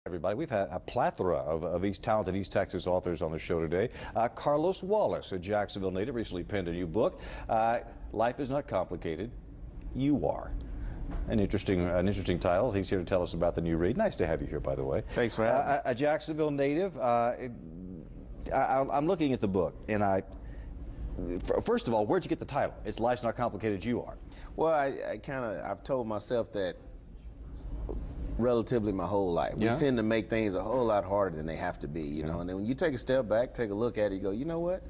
Everybody, we've had a plethora of talented East Texas authors on the show today. Carlos Wallace, a Jacksonville native, recently penned a new book. Life is not complicated. You are. An interesting title. He's here to tell us about the new read. Nice to have you here, by the way. Thanks for having me. A Jacksonville native. I'm looking at the book, and first of all, where'd you get the title? It's Life's Not Complicated, You Are. Well, I've told myself that relatively my whole life. Yeah. We tend to make things a whole lot harder than they have to be, you know. And then when you take a step back, take a look at it, you go, you know what?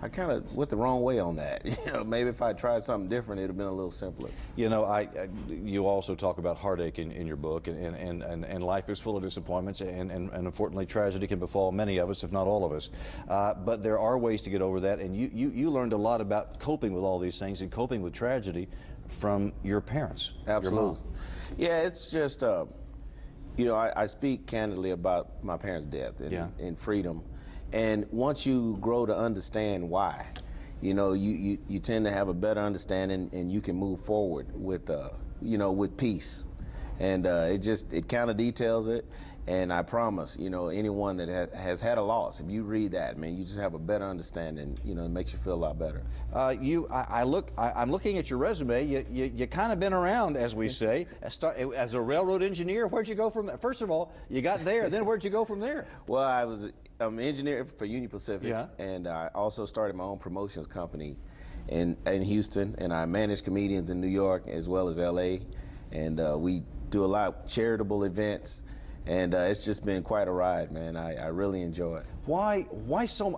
I kind of went the wrong way on that. You know, maybe if I tried something different, it'd have been a little simpler. You know, you also talk about heartache in your book, and life is full of disappointments, and unfortunately, tragedy can befall many of us, if not all of us. But there are ways to get over that, and you learned a lot about coping with all these things and coping with tragedy from your parents. Absolutely. Your mom. Yeah, it's just, you know, I speak candidly about my parents' death and freedom. And once you grow to understand why, you know, you tend to have a better understanding, and you can move forward with, you know, with peace. And it kind of details it. And I promise, you know, anyone that has had a loss, if you read that, man, you just have a better understanding. You know, it makes you feel a lot better. I'm looking at your resume. You kind of been around, as we say, as a railroad engineer. Where'd you go from there? First of all, you got there. Then where'd you go from there? Well, I'm an engineer for Union Pacific, and I also started my own promotions company in Houston, and I manage comedians in New York as well as LA, and we do a lot of charitable events, and it's just been quite a ride, man. I really enjoy it. Why so?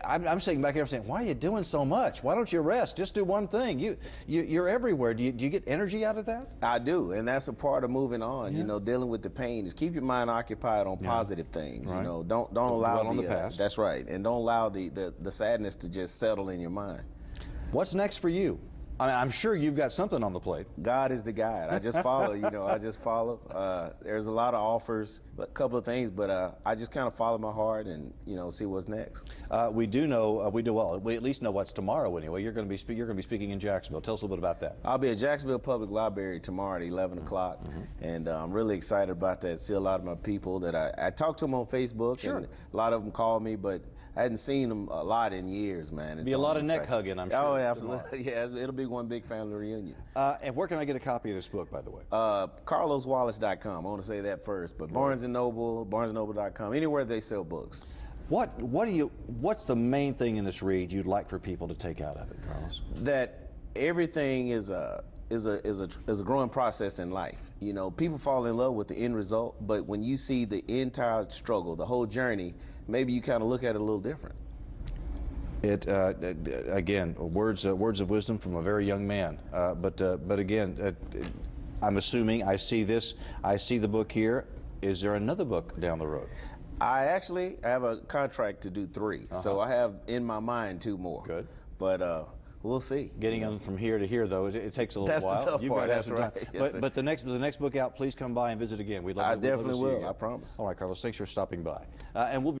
I'm sitting back here, I'm saying, why are you doing so much? Why don't you rest? Just do one thing. You're everywhere. Do you get energy out of that? I do, and that's a part of moving on. You know, dealing with the pain is keep your mind occupied on positive things. Right. You know, don't allow dwell on the past. That's right, and don't allow the sadness to just settle in your mind. What's next for you? I mean, I'm sure you've got something on the plate. God is the guide. I just follow, you know, I just follow. There's a lot of offers, a couple of things, but I just kind of follow my heart and, you know, see what's next. We at least know what's tomorrow anyway. You're going to be speaking in Jacksonville. Tell us a little bit about that. I'll be at Jacksonville Public Library tomorrow at 11 o'clock, and I'm really excited about that. See a lot of my people that I talked to them on Facebook, and a lot of them call me, but I hadn't seen them a lot in years, man. Be a lot of neck hugging, I'm sure. Oh, yeah, absolutely. Yeah, it'll be one big family reunion. And where can I get a copy of this book, by the way? CarlosWallace.com. I want to say that first, but Barnes & Noble, BarnesandNoble.com, anywhere they sell books. What's the main thing in this read you'd like for people to take out of it, Carlos? That everything is a growing process in life. You know, people fall in love with the end result, but when you see the entire struggle, the whole journey, maybe you kind of look at it a little different. Again, words of wisdom from a very young man. But again, I'm assuming I see the book here. Is there another book down the road? I have a contract to do 3, so I have in my mind 2 more. Good. But we'll see. Getting them from here to here, though, it takes a little while. That's the tough part. That's right. Yes, but the next book out, please come by and visit again. I definitely will. I promise. All right, Carlos. Thanks for stopping by, and we'll be